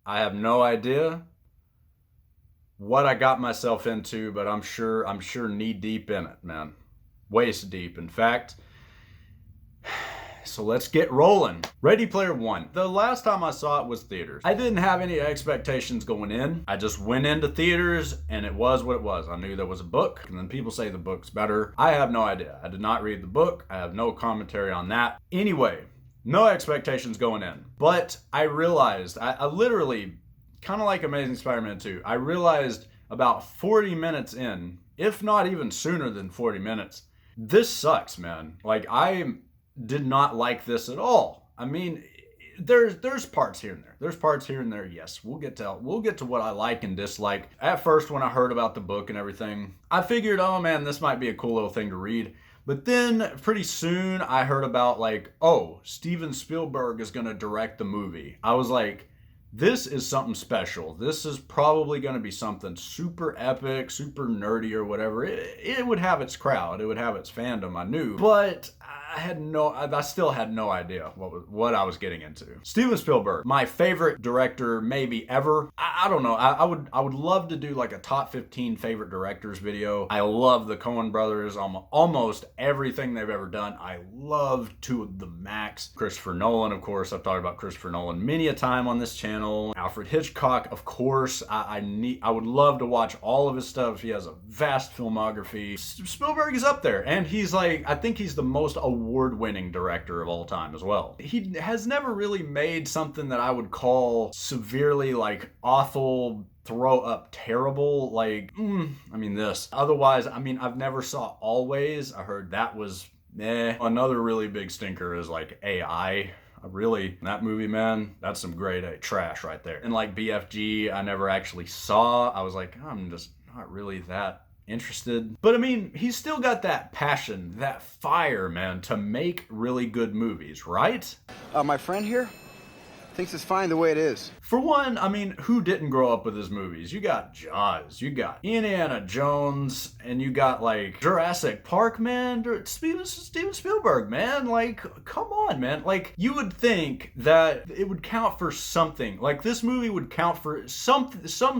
I have no idea what I got myself into, but I'm sure knee deep in it, man. Waist deep, in fact. So let's get rolling. Ready Player One. The last time I saw it was theaters. I didn't have any expectations going in. I just went into theaters and it was what it was. I knew there was a book, and then people say the book's better. I have no idea. I did not read the book. I have no commentary on that. Anyway, no expectations going in. But I realized, I literally, kind of like Amazing Spider-Man 2, I realized about 40 minutes in, if not even sooner than 40 minutes, this sucks, man. Like, I did not like this at all. I mean, there's parts here and there. There's parts here and there. Yes, we'll get to what I like and dislike. At first, when I heard about the book and everything, I figured, oh man, this might be a cool little thing to read. But then pretty soon I heard about like, oh, Steven Spielberg is going to direct the movie. I was like, this is something special. This is probably going to be something super epic, super nerdy or whatever. It would have its crowd. It would have its fandom, I knew. But I still had no idea what I was getting into. Steven Spielberg, my favorite director maybe ever. I don't know. I would love to do like a top 15 favorite directors video. I love the Coen brothers, almost everything they've ever done. I love to the max. Christopher Nolan, of course. I've talked about Christopher Nolan many a time on this channel. Alfred Hitchcock, of course. I would love to watch all of his stuff. He has a vast filmography. Spielberg is up there, and he's like, I think he's the most award-winning director of all time as well. He has never really made something that I would call severely like awful, throw up terrible, like, I mean this. Otherwise, I mean, I've never saw Always. I heard that was Another really big stinker is like AI. Really, that movie, man, that's some grade A trash right there. And like BFG, I never actually saw. I was like, I'm just not really that interested. But I mean, he's still got that passion, that fire, man, to make really good movies, right? My friend here thinks it's fine the way it is. For one, I mean, who didn't grow up with his movies? You got Jaws, you got Indiana Jones, and you got like Jurassic Park, man. Steven Spielberg, man. Like, come on, man. Like, you would think that it would count for something. Like, this movie would count for some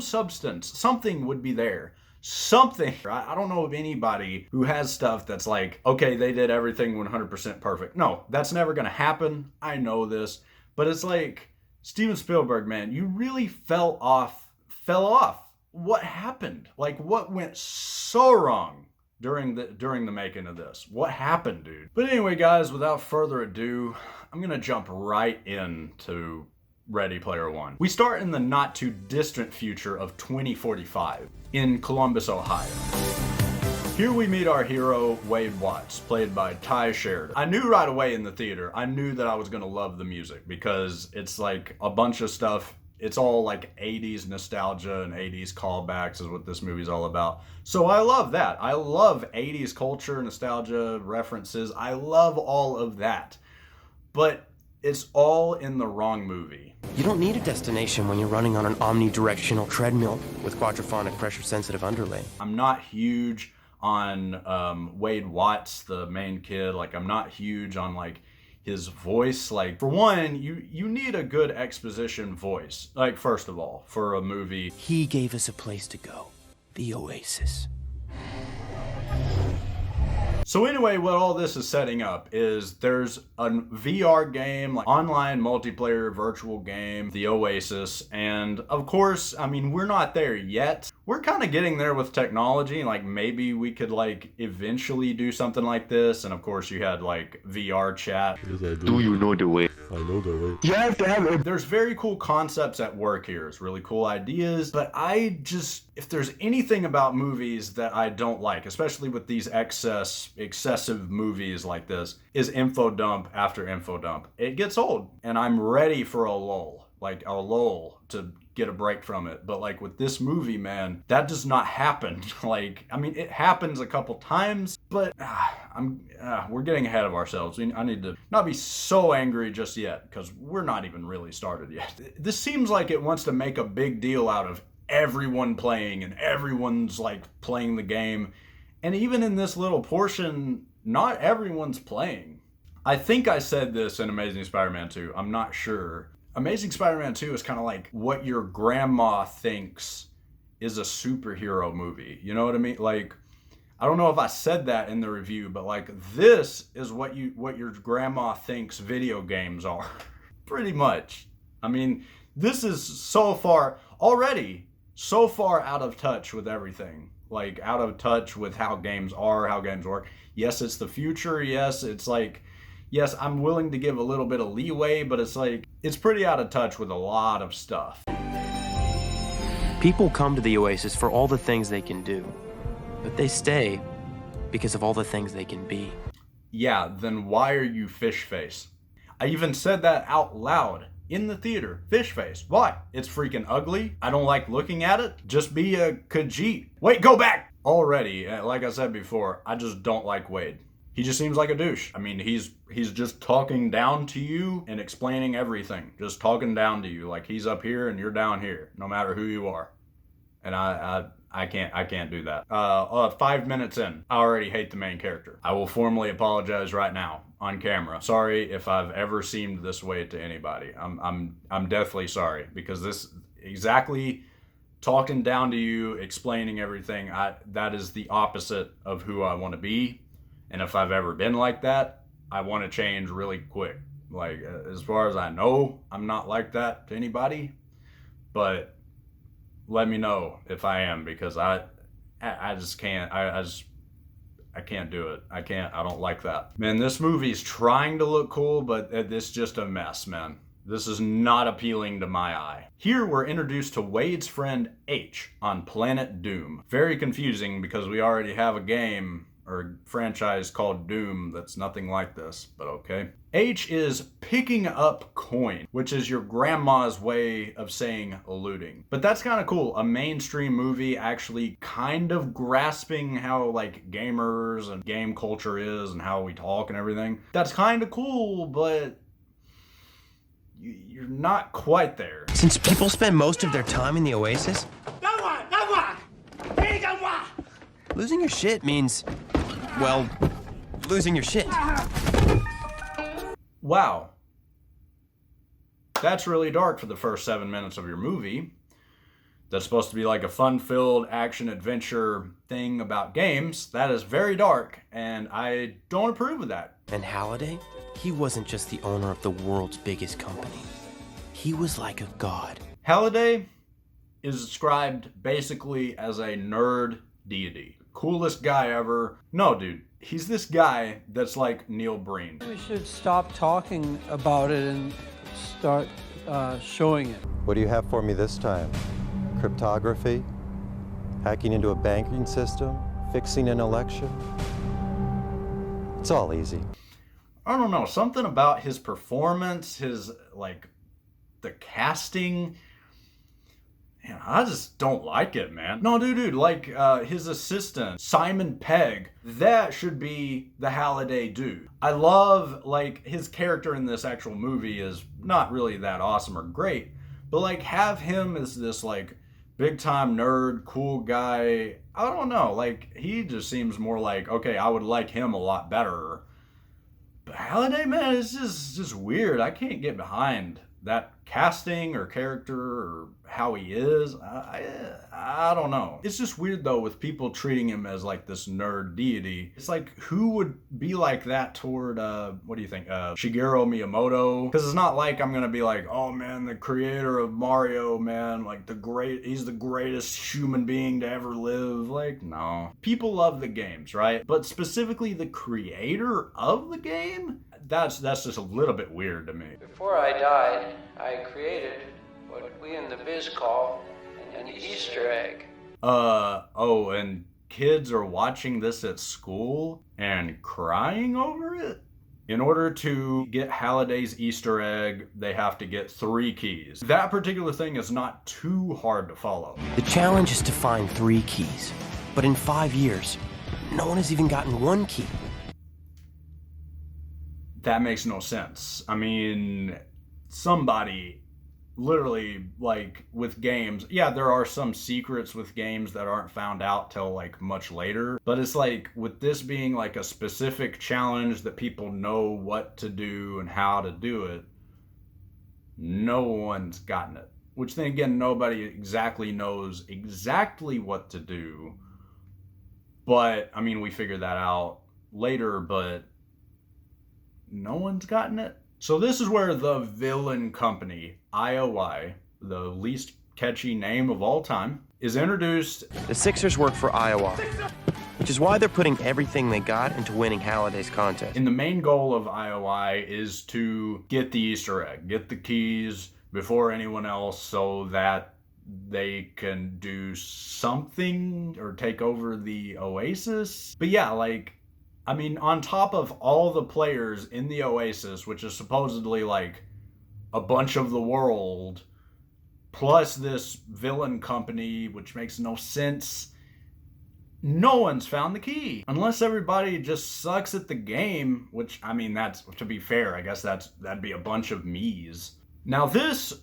substance. Something would be there. Something. I don't know of anybody who has stuff that's like, okay, they did everything 100% perfect. No, that's never gonna happen. I know this. But it's like, Steven Spielberg, man, you really fell off. What happened? Like, what went so wrong during the making of this? What happened, dude? But anyway, guys, without further ado, I'm gonna jump right into Ready Player One. We start in the not too distant future of 2045 in Columbus, Ohio. Here we meet our hero, Wade Watts, played by Ty Sheridan. I knew right away in the theater, I knew that I was gonna love the music because it's like a bunch of stuff. It's all like 80s nostalgia and 80s callbacks is what this movie's all about. So I love that. I love 80s culture, nostalgia, references. I love all of that. But it's all in the wrong movie. You don't need a destination when you're running on an omnidirectional treadmill with quadraphonic pressure-sensitive underlay. I'm not huge on Wade Watts, the main kid. Like, I'm not huge on like his voice. Like, for one, you need a good exposition voice. Like, first of all, for a movie. He gave us a place to go, the Oasis. So anyway, what all this is setting up is there's a VR game, like online multiplayer virtual game, the Oasis, and of course, I mean, we're not there yet. We're kind of getting there with technology, like maybe we could like eventually do something like this, and of course you had like VR chat. Yes, I do you know the way? I know the way. You have to have it. There's very cool concepts at work here. It's really cool ideas, but if there's anything about movies that I don't like, especially with these excessive movies like this, is info dump after info dump. It gets old, and I'm ready for a lull to get a break from it. But like with this movie, man, that does not happen. Like, I mean, it happens a couple times, but we're getting ahead of ourselves. I need to not be so angry just yet, because we're not even really started yet. This seems like it wants to make a big deal out of everyone playing, and everyone's like playing the game. And even in this little portion, not everyone's playing. I think I said this in Amazing Spider-Man 2. I'm not sure. Amazing Spider-Man 2 is kind of like what your grandma thinks is a superhero movie. You know what I mean? Like, I don't know if I said that in the review, but like this is what your grandma thinks video games are. Pretty much. I mean, this is so far out of touch with everything. Like, out of touch with how games are, how games work. Yes, it's the future. Yes, it's like, yes, I'm willing to give a little bit of leeway, but it's like, it's pretty out of touch with a lot of stuff. People come to the Oasis for all the things they can do, but they stay because of all the things they can be. Yeah, then why are you fish face? I even said that out loud in the theater. Fish face. Why? It's freaking ugly. I don't like looking at it. Just be a Khajiit. Wait, go back! Already, like I said before, I just don't like Wade. He just seems like a douche. I mean, he's just talking down to you and explaining everything. Just talking down to you like he's up here and you're down here, no matter who you are. And I can't do that. 5 minutes in, I already hate the main character. I will formally apologize right now on camera. Sorry if I've ever seemed this way to anybody. I'm deathly sorry, because this exactly talking down to you, explaining everything, that is the opposite of who I want to be. And if I've ever been like that, I want to change really quick. Like, as far as I know, I'm not like that to anybody, but let me know if I am, because I just can't. I can't do it. I don't like that. Man, this movie's trying to look cool, but it's just a mess, man. This is not appealing to my eye. Here we're introduced to Wade's friend H on Planet Doom. Very confusing, because we already have a game or franchise called Doom that's nothing like this, but okay. H is picking up coin, which is your grandma's way of saying looting. But that's kind of cool. A mainstream movie actually kind of grasping how like gamers and game culture is and how we talk and everything. That's kind of cool, but you're not quite there. Since people spend most of their time in the Oasis, losing your shit means, well, losing your shit. Wow. That's really dark for the first 7 minutes of your movie. That's supposed to be like a fun-filled action-adventure thing about games. That is very dark, and I don't approve of that. And Halliday, he wasn't just the owner of the world's biggest company. He was like a god. Halliday is described basically as a nerd deity. Coolest guy ever. No, dude. He's this guy that's like Neil Breen. We should stop talking about it and start showing it. What do you have for me this time? Cryptography? Hacking into a banking system? Fixing an election? It's all easy. I don't know. Something about his performance, his, like, the casting. Man, I just don't like it, man. No, dude, like, his assistant, Simon Pegg, that should be the Halliday dude. I love, like, his character in this actual movie is not really that awesome or great, but, like, have him as this, like, big-time nerd, cool guy. I don't know, like, he just seems more like, okay, I would like him a lot better. But Halliday, man, it's just weird. I can't get behind that casting or character or how he is. I don't know. It's just weird though with people treating him as like this nerd deity. It's like, who would be like that toward what do you think, Shigeru Miyamoto? Because it's not like I'm gonna be like, oh man, the creator of Mario, man, like he's the greatest human being to ever live. Like, no. People love the games, right? But specifically the creator of the game, that's just a little bit weird to me. Before I died, I created what we in the biz call an Easter egg. Oh, and kids are watching this at school and crying over it? In order to get Halliday's Easter egg, they have to get 3 keys. That particular thing is not too hard to follow. The challenge is to find 3 keys. But in 5 years, no one has even gotten 1 key. That makes no sense. I mean, somebody literally, like, with games, yeah, there are some secrets with games that aren't found out till like much later, but it's like with this being like a specific challenge that people know what to do and how to do it, No one's gotten it. Which then again, nobody exactly knows exactly what to do. But, I mean, we figured that out later, but no one's gotten it. So this is where the villain company, IOI, the least catchy name of all time, is introduced. The Sixers work for Iowa, which is why they're putting everything they got into winning Halliday's contest. And the main goal of IOI is to get the Easter egg, get the keys before anyone else so that they can do something or take over the Oasis. But yeah, like, I mean, on top of all the players in the Oasis, which is supposedly like a bunch of the world, plus this villain company, which makes no sense, no one's found the key. Unless everybody just sucks at the game, which, I mean, that's, to be fair, I guess that'd be a bunch of me's. Now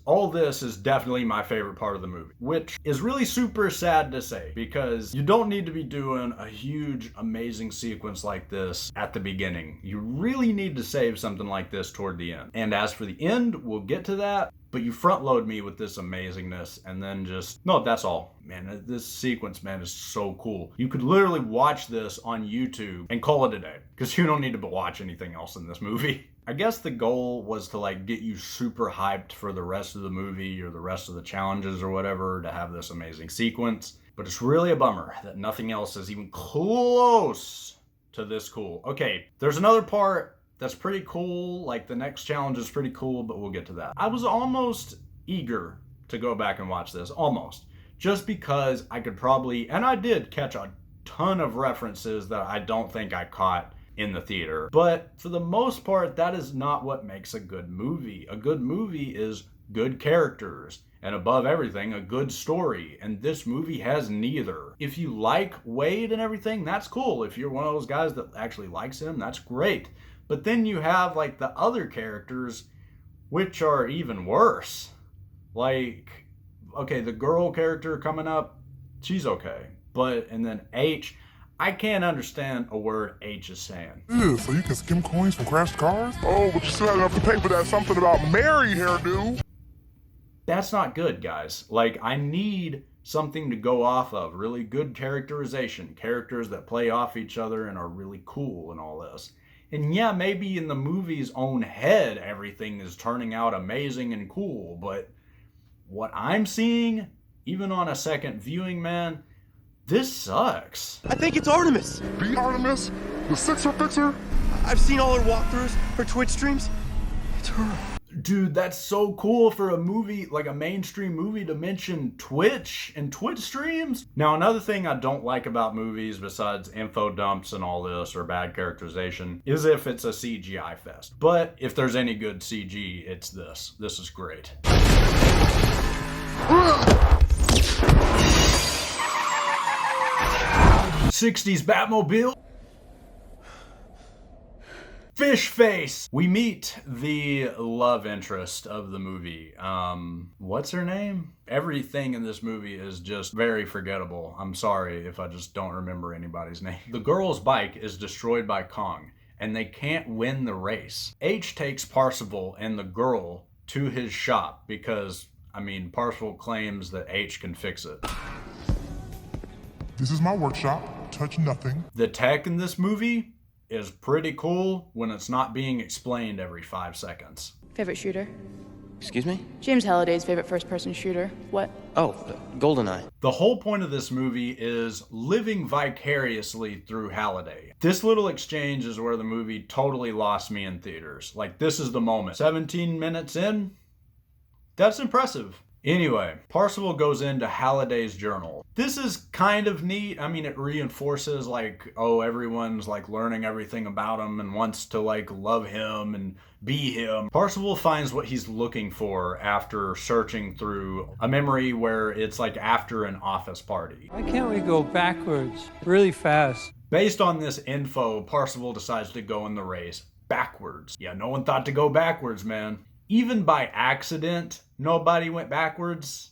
all this is definitely my favorite part of the movie, which is really super sad to say because you don't need to be doing a huge, amazing sequence like this at the beginning. You really need to save something like this toward the end. And as for the end, we'll get to that, but you front load me with this amazingness and then no, that's all. Man, this sequence, man, is so cool. You could literally watch this on YouTube and call it a day because you don't need to watch anything else in this movie. I guess the goal was to like get you super hyped for the rest of the movie or the rest of the challenges or whatever to have this amazing sequence. But it's really a bummer that nothing else is even close to this cool. Okay, there's another part that's pretty cool. Like the next challenge is pretty cool, but we'll get to that. I was almost eager to go back and watch this, almost. Just because I could probably, and I did catch a ton of references that I don't think I caught in the theater. But for the most part, that is not what makes a good movie. A good movie is good characters, and above everything, a good story. And this movie has neither. If you like Wade and everything, that's cool. If you're one of those guys that actually likes him, that's great. But then you have like the other characters, which are even worse. Like, okay, the girl character coming up, she's okay. And then H, I can't understand a word H is saying. Ew, so you can skim coins from crashed cars? Oh, but you still have enough to pay for that something about Mary hairdo. That's not good, guys. Like, I need something to go off of. Really good characterization. Characters that play off each other and are really cool and all this. And yeah, maybe in the movie's own head, everything is turning out amazing and cool. But what I'm seeing, even on a second viewing, man, this sucks. I think it's Artemis. The Artemis? The Sixer Fixer? I've seen all her walkthroughs, her Twitch streams. It's her. Dude, that's so cool for a movie, like a mainstream movie, to mention Twitch and Twitch streams. Now, another thing I don't like about movies, besides info dumps and all this, or bad characterization, is if it's a CGI fest. But if there's any good CG, it's this. This is great. 60s Batmobile. Fish face. We meet the love interest of the movie. What's her name? Everything in this movie is just very forgettable. I'm sorry if I just don't remember anybody's name. The girl's bike is destroyed by Kong, and they can't win the race. H takes Parzival and the girl to his shop because, I mean, Parzival claims that H can fix it. This is my workshop. Touch nothing. The tech in this movie is pretty cool when it's not being explained every 5 seconds. Favorite shooter? Excuse me? James Halliday's favorite first-person shooter. What? Oh, GoldenEye. The whole point of this movie is living vicariously through Halliday. This little exchange is where the movie totally lost me in theaters. Like, this is the moment. 17 minutes in? That's impressive. Anyway, Parzival goes into Halliday's journal. This is kind of neat. I mean, it reinforces like, oh, everyone's like learning everything about him and wants to like love him and be him. Parzival finds what he's looking for after searching through a memory where it's like after an office party. Why can't we go backwards really fast? Based on this info, Parzival decides to go in the race backwards. Yeah, no one thought to go backwards, man. Even by accident, nobody went backwards.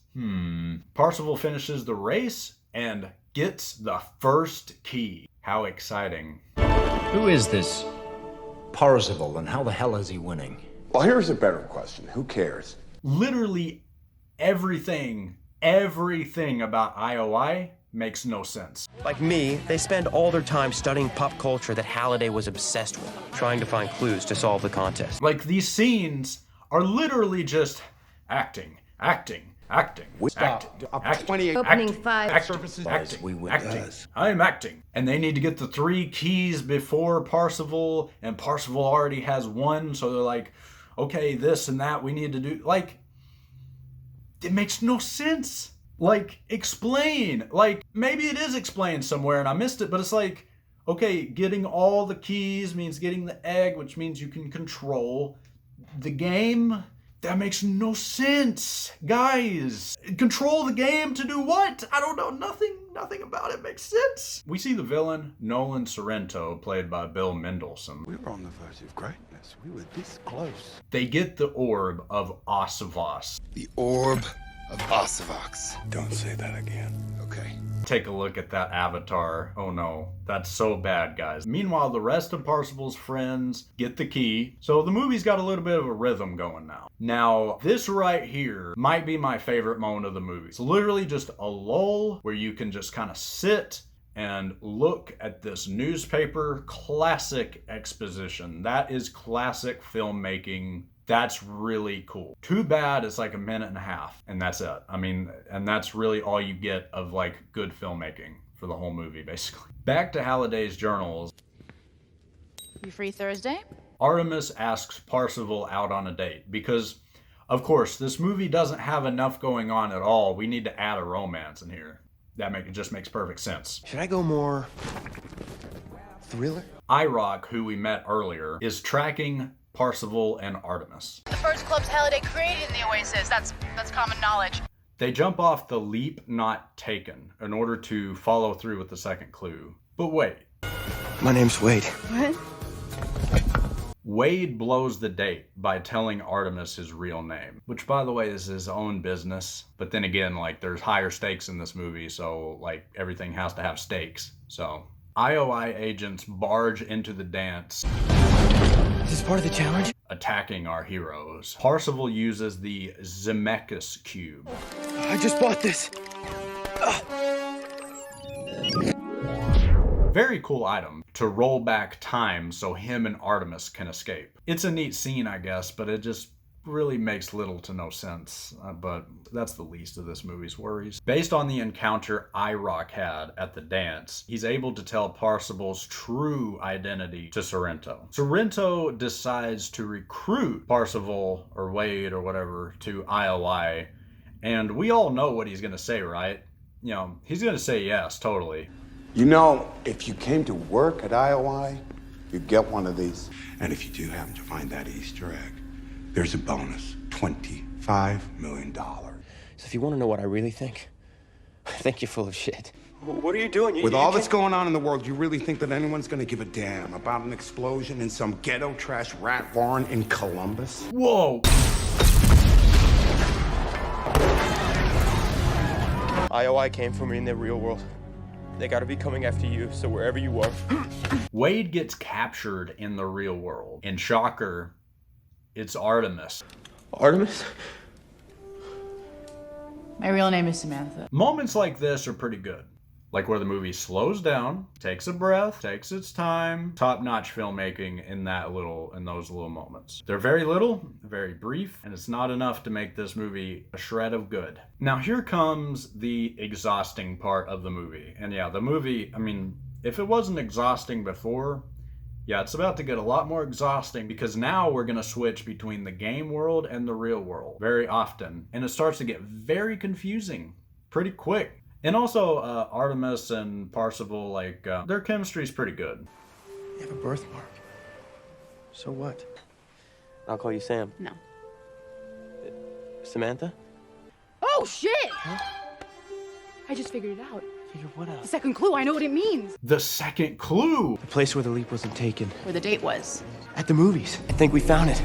Parzival finishes the race and gets the first key. How exciting. Who is this Parzival, and how the hell is he winning? Well, here's a better question. Who cares? Literally everything about IOI makes no sense. Like me, they spend all their time studying pop culture that Halliday was obsessed with, trying to find clues to solve the contest. Like, these scenes are literally just acting. Stop. 28 Opening 5 services. Acting. I'm acting. And they need to get the 3 keys before Parsifal, and Parsifal already has 1, so they're like, okay, this and that we need to do. Like, it makes no sense. Like, explain. Like, maybe it is explained somewhere and I missed it, but it's like, okay, getting all the keys means getting the egg, which means you can control the game. That makes no sense. Guys, control the game to do what? I don't know. Nothing about it makes sense. We see the villain, Nolan Sorrento, played by Bill Mendelsohn. We were on the verge of greatness. We were this close. They get the orb of Osavos. The orb of Osavox. Don't say that again. Okay. Take a look at that avatar. Oh no, that's so bad, guys. Meanwhile, the rest of Parsifal's friends get the key. So the movie's got a little bit of a rhythm going now. Now, this right here might be my favorite moment of the movie. It's literally just a lull where you can just kind of sit and look at this newspaper. Classic exposition. That is classic filmmaking. That's really cool. Too bad it's like a minute and a half, and that's it. I mean, and that's really all you get of like good filmmaking for the whole movie, basically. Back to Halliday's journals. You free Thursday? Artemis asks Parsifal out on a date because, of course, this movie doesn't have enough going on at all. We need to add a romance in here. It just makes perfect sense. Should I go more thriller? IROC, who we met earlier, is tracking Parsifal and Artemis. The first clubs Halliday created in the Oasis. That's common knowledge. They jump off the leap not taken in order to follow through with the second clue. But wait. My name's Wade. What? Wade blows the date by telling Artemis his real name, which, by the way, is his own business. But then again, like, there's higher stakes in this movie, so like everything has to have stakes. So IOI agents barge into the dance. Is this part of the challenge? Attacking our heroes. Parsifal uses the Zemeckis cube. I just bought this. Very cool item to roll back time so him and Artemis can escape. It's a neat scene, I guess, but it just really makes little to no sense. But that's the least of this movie's worries. Based on the encounter IROC had at the dance, he's able to tell Parsifal's true identity to Sorrento. Sorrento decides to recruit Parsifal, or Wade, or whatever, to IOI. And we all know what he's gonna say, right? You know, he's gonna say yes, totally. You know, if you came to work at IOI, you'd get one of these. And if you do happen to find that Easter egg, there's a bonus, $25 million. So if you want to know what I really think, I think you're full of shit. What are you doing? With all that's going on in the world, you really think that anyone's gonna give a damn about an explosion in some ghetto trash rat barn in Columbus? Whoa! IOI came for me in the real world. They gotta be coming after you, so wherever you are. Wade gets captured in the real world. And shocker, it's Artemis. Artemis? My real name is Samantha. Moments like this are pretty good. Like where the movie slows down, takes a breath, takes its time. Top-notch filmmaking in those little moments. They're very little, very brief, and it's not enough to make this movie a shred of good. Now here comes the exhausting part of the movie. And yeah, the movie, I mean, if it wasn't exhausting before, yeah, it's about to get a lot more exhausting because now we're going to switch between the game world and the real world very often. And it starts to get very confusing pretty quick. And also, Artemis and Parsifal, like, their chemistry's pretty good. You have a birthmark. So what? I'll call you Sam. No. Samantha? Oh, shit! Huh? I just figured it out. Figure what out? The second clue, I know what it means. The second clue! The place where the leap wasn't taken. Where the date was. At the movies. I think we found it.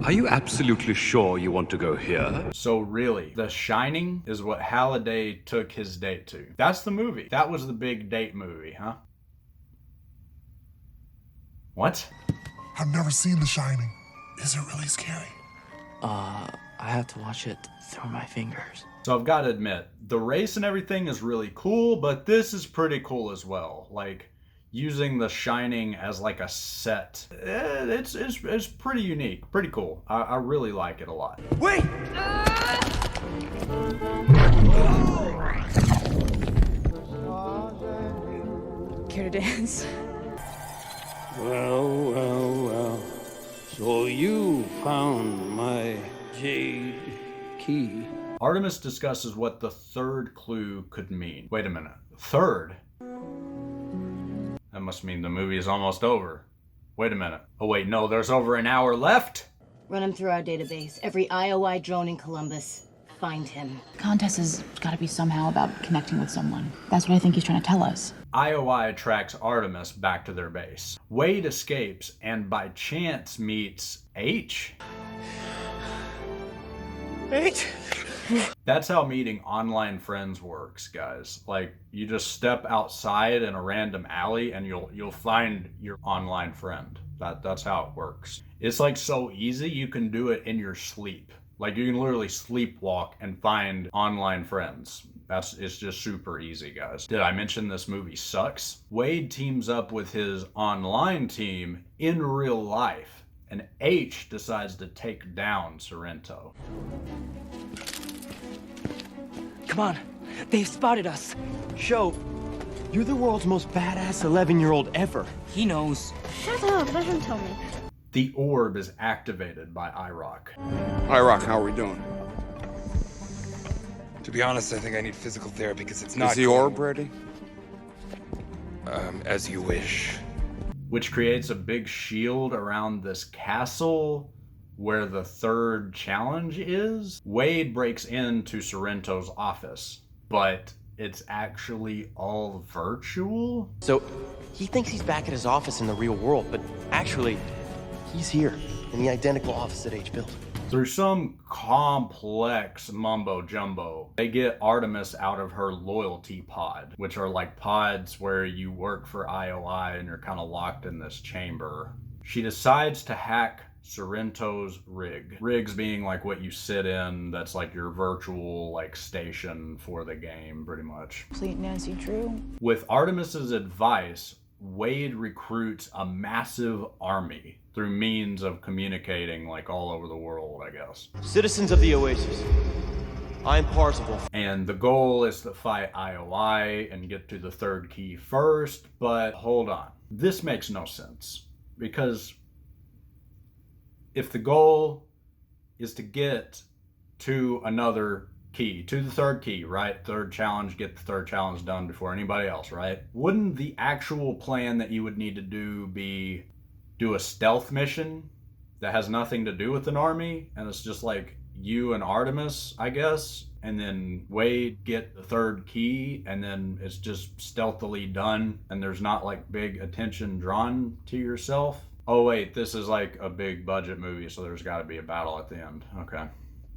Are you absolutely sure you want to go here? So really, The Shining is what Halliday took his date to. That's the movie. That was the big date movie, huh? What? I've never seen The Shining. Is it really scary? I have to watch it through my fingers. So I've got to admit, the race and everything is really cool, but this is pretty cool as well. Like, using The Shining as like a set, it's pretty unique, pretty cool. I really like it a lot. Wait! Care to dance? Well. So you found my jade key. Artemis discusses what the third clue could mean. Wait a minute. Third? That must mean the movie is almost over. Wait a minute. Oh wait, no, there's over an hour left? Run him through our database. Every IOI drone in Columbus. Find him. The contest has got to be somehow about connecting with someone. That's what I think he's trying to tell us. IOI tracks Artemis back to their base. Wade escapes and by chance meets H? H? That's how meeting online friends works, guys. Like, you just step outside in a random alley and you'll find your online friend. That's how it works. It's like so easy, you can do it in your sleep. Like, you can literally sleepwalk and find online friends. It's just super easy, guys. Did I mention this movie sucks? Wade teams up with his online team in real life, and H decides to take down Sorrento. Come on, they've spotted us. Sho, you're the world's most badass 11-year-old ever. He knows. Shut up, let him tell me. The orb is activated by IROC. IROC, how are we doing? To be honest, I think I need physical therapy because it's not. Is the orb ready? As you wish. Which creates a big shield around this castle where the third challenge is. Wade breaks into Sorrento's office, but it's actually all virtual? So, he thinks he's back at his office in the real world, but actually, he's here in the identical office that H built. Through some complex mumbo jumbo, they get Artemis out of her loyalty pod, which are like pods where you work for IOI and you're kind of locked in this chamber. She decides to hack Sorrento's rig. Rigs being like what you sit in, that's like your virtual like station for the game, pretty much. Complete Nancy Drew. With Artemis's advice, Wade recruits a massive army through means of communicating like all over the world, I guess. Citizens of the Oasis, I'm Parzival. And the goal is to fight IOI and get to the third key first, but hold on. This makes no sense, because if the goal is to get to another key, to the third key, right? Third challenge, get the third challenge done before anybody else, right? Wouldn't the actual plan that you would need to do do a stealth mission that has nothing to do with an army, and it's just like you and Artemis, I guess, and then Wade get the third key, and then it's just stealthily done, and there's not like big attention drawn to yourself? Oh wait, this is like a big budget movie, so there's got to be a battle at the end. Okay.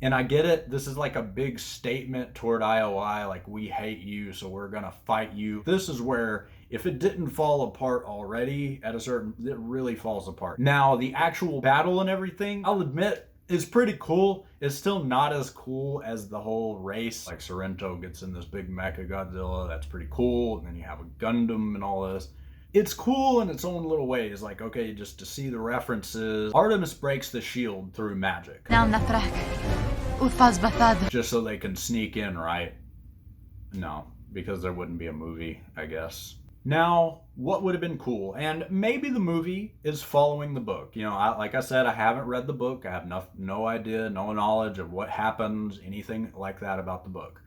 And I get it, this is like a big statement toward IOI, like, we hate you, so we're gonna fight you. This is where, if it didn't fall apart already at a certain, it really falls apart. Now, the actual battle and everything, I'll admit, is pretty cool. It's still not as cool as the whole race. Like, Sorrento gets in this big Mecha Godzilla, that's pretty cool, and then you have a Gundam and all this. It's cool in its own little ways, like, okay, just to see the references. Artemis breaks the shield through magic. Just so they can sneak in, right? No, because there wouldn't be a movie, I guess. Now, what would have been cool? And maybe the movie is following the book. You know, like I said, I haven't read the book. I have no idea, no knowledge of what happens, anything like that about the book.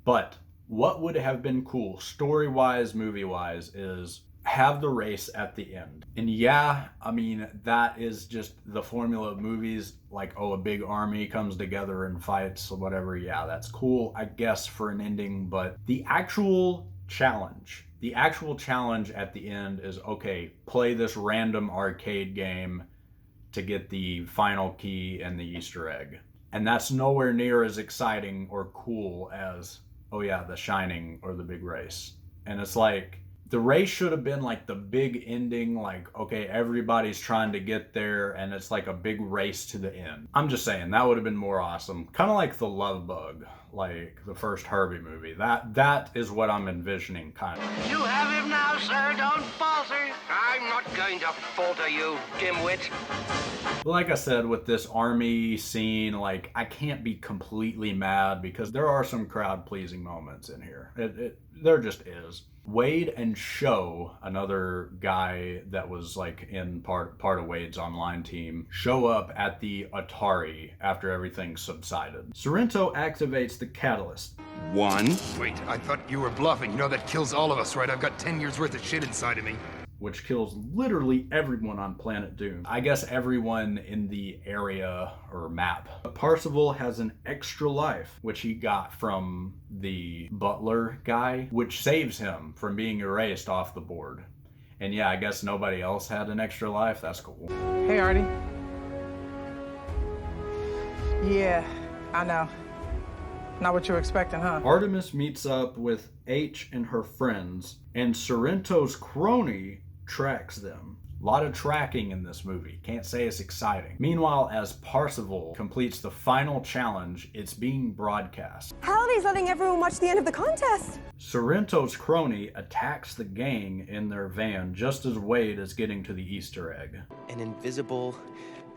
But what would have been cool, story-wise, movie-wise, is have the race at the end. And yeah, I mean, that is just the formula of movies, like, oh, a big army comes together and fights or whatever. Yeah, that's cool, I guess, for an ending. But the actual challenge at the end is, okay, play this random arcade game to get the final key and the Easter egg. And that's nowhere near as exciting or cool as, oh yeah, The Shining or The Big Race. And it's like, The race should have been like the big ending, like, okay, everybody's trying to get there and it's like a big race to the end. I'm just saying, that would have been more awesome. Kind of like The Love Bug, like the first Herbie movie. That is what I'm envisioning, kind of. You have him now, sir. Don't falter. I'm not going to falter you, dimwit. Like I said, with this army scene, like, I can't be completely mad because there are some crowd-pleasing moments in here. There just is. Wade and Sho, another guy that was like in part of Wade's online team, show up at the Atari after everything subsided. Sorrento activates the catalyst. One. Wait, I thought you were bluffing. You know that kills all of us, right? I've got 10 years worth of shit inside of me. Which kills literally everyone on Planet Doom. I guess everyone in the area or map. Parzival has an extra life, which he got from the butler guy, which saves him from being erased off the board. And yeah, I guess nobody else had an extra life. That's cool. Hey, Artie. Yeah, I know. Not what you were expecting, huh? Artemis meets up with H and her friends, and Sorrento's crony tracks them. A lot of tracking in this movie. Can't say it's exciting. Meanwhile, as Parzival completes the final challenge, it's being broadcast. Halliday's letting everyone watch the end of the contest. Sorrento's crony attacks the gang in their van just as Wade is getting to the Easter egg. An invisible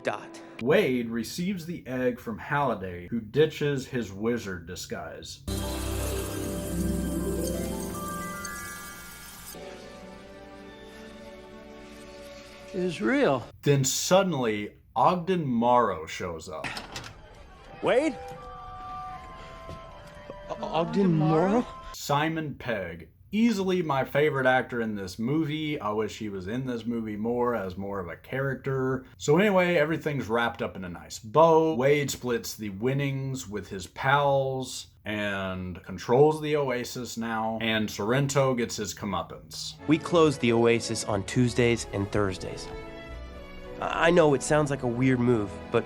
dot. Wade receives the egg from Halliday, who ditches his wizard disguise. It is real. Then suddenly, Ogden Morrow shows up. Wade? Ogden Morrow? Simon Pegg. Easily my favorite actor in this movie. I wish he was in this movie more as more of a character. So anyway, everything's wrapped up in a nice bow. Wade splits the winnings with his pals and controls the Oasis now, and Sorrento gets his comeuppance. We close the Oasis on Tuesdays and Thursdays. I know it sounds like a weird move, but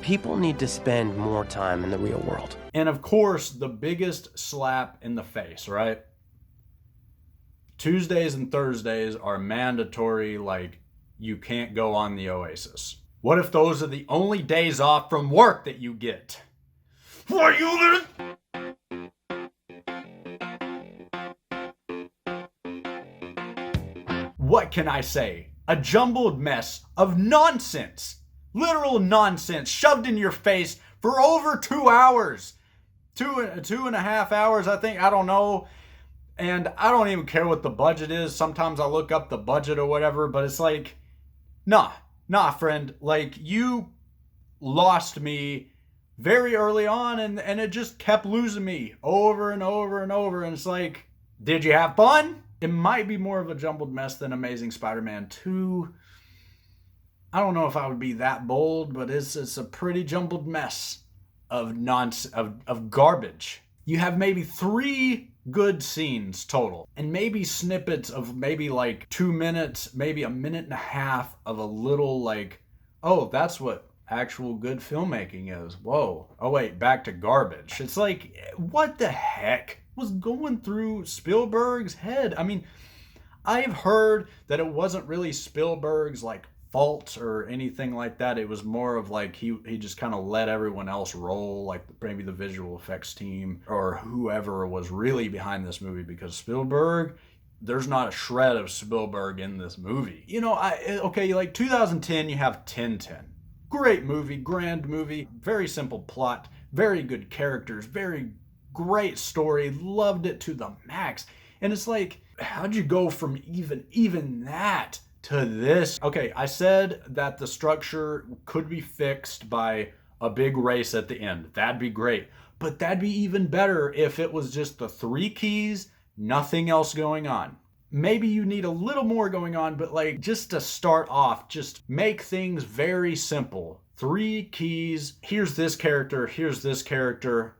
people need to spend more time in the real world. And of course, the biggest slap in the face, right? Tuesdays and Thursdays are mandatory, like, you can't go on the Oasis. What if those are the only days off from work that you get? What you gonna... What can I say? A jumbled mess of nonsense. Literal nonsense shoved in your face for over 2 hours. Two and a half hours, I think. I don't know. And I don't even care what the budget is. Sometimes I look up the budget or whatever, but it's like, nah, friend. Like, you lost me very early on, and it just kept losing me over and over and over. And it's like, did you have fun? It might be more of a jumbled mess than Amazing Spider-Man 2. I don't know if I would be that bold, but it's a pretty jumbled mess of garbage. You have maybe 3 good scenes total, and maybe snippets of maybe like 2 minutes, maybe a minute and a half of a little like, oh, that's what actual good filmmaking is. Whoa. Oh wait, back to garbage. It's like, what the heck was going through Spielberg's head? I mean, I've heard that it wasn't really Spielberg's like fault or anything like that. It was more of like he just kind of let everyone else roll, like maybe the visual effects team or whoever was really behind this movie, because Spielberg, there's not a shred of Spielberg in this movie. You know, okay, like 2010, you have 1010. Great movie, grand movie, very simple plot, very good characters, very great story, loved it to the max. And it's like, how'd you go from even that to this? Okay, I said that the structure could be fixed by a big race at the end. That'd be great. But that'd be even better if it was just the 3 keys, nothing else going on. Maybe you need a little more going on, but like, just to start off, just make things very simple. 3 keys, here's this character,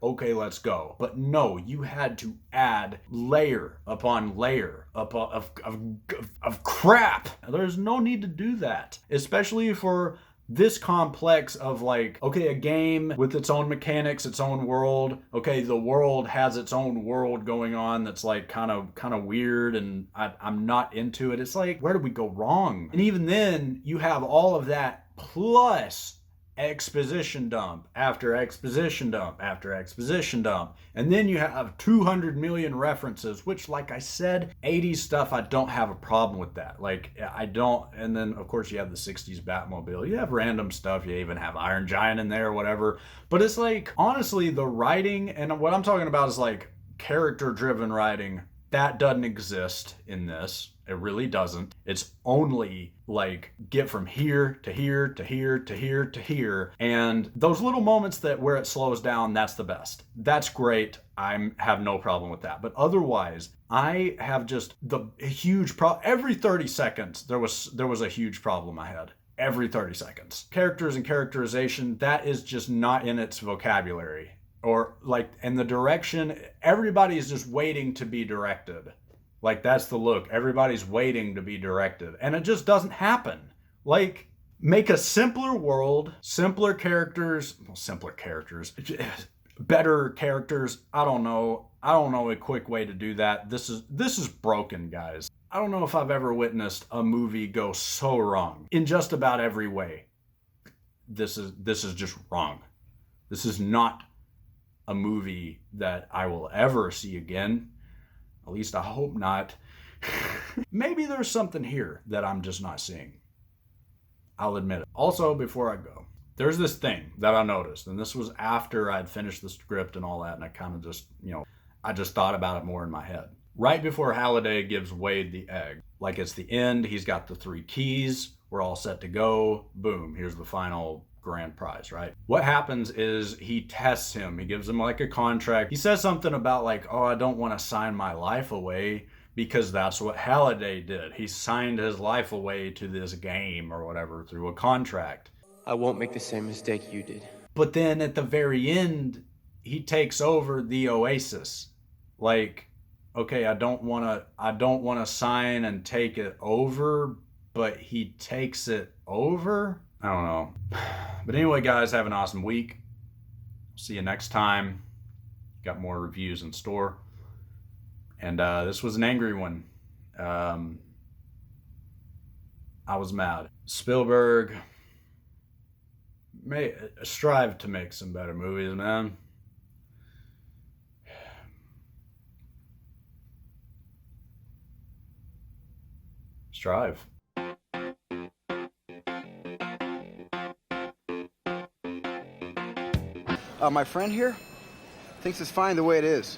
okay, let's go. But no, you had to add layer upon layer of crap. There's no need to do that, especially for this complex of like, okay, a game with its own mechanics, its own world. Okay, the world has its own world going on that's like kind of weird, and I'm not into it. It's like, where did we go wrong? And even then, you have all of that plus exposition dump after exposition dump after exposition dump, and then you have 200 million references, which, like I said, 80s stuff, I don't have a problem with that. Like, I don't. And then of course you have the 60s Batmobile, you have random stuff, you even have Iron Giant in there or whatever. But it's like, honestly, the writing, and what I'm talking about is like character driven writing, that doesn't exist in this. It really doesn't. It's only like get from here to here to here to here to here. And those little moments that where it slows down, that's the best. That's great. I have no problem with that. But otherwise, I have just the huge problem. Every 30 seconds, there was a huge problem I had. Every 30 seconds. Characters and characterization, that is just not in its vocabulary. Or like, and the direction, everybody's just waiting to be directed. Like, that's the look. Everybody's waiting to be directed. And it just doesn't happen. Like, make a simpler world, simpler characters, better characters. I don't know a quick way to do that. This is broken, guys. I don't know if I've ever witnessed a movie go so wrong in just about every way. This is just wrong. This is not a movie that I will ever see again. At least I hope not. Maybe there's something here that I'm just not seeing. I'll admit it. Also, before I go, there's this thing that I noticed, and this was after I'd finished the script and all that, and I kind of just, I just thought about it more in my head. Right before Halliday gives Wade the egg, like it's the end, he's got the 3 keys, we're all set to go, boom, here's the final grand prize, right? What happens is he tests him. He gives him like a contract. He says something about like, oh, I don't want to sign my life away, because that's what Halliday did. He signed his life away to this game or whatever through a contract. I won't make the same mistake you did. But then at the very end, he takes over the Oasis. Like, okay, I don't want to sign and take it over, but he takes it over? I don't know. But anyway, guys, have an awesome week. See you next time. Got more reviews in store. And this was an angry one. I was mad. Spielberg may strive to make some better movies, man. Strive. My friend here thinks it's fine the way it is.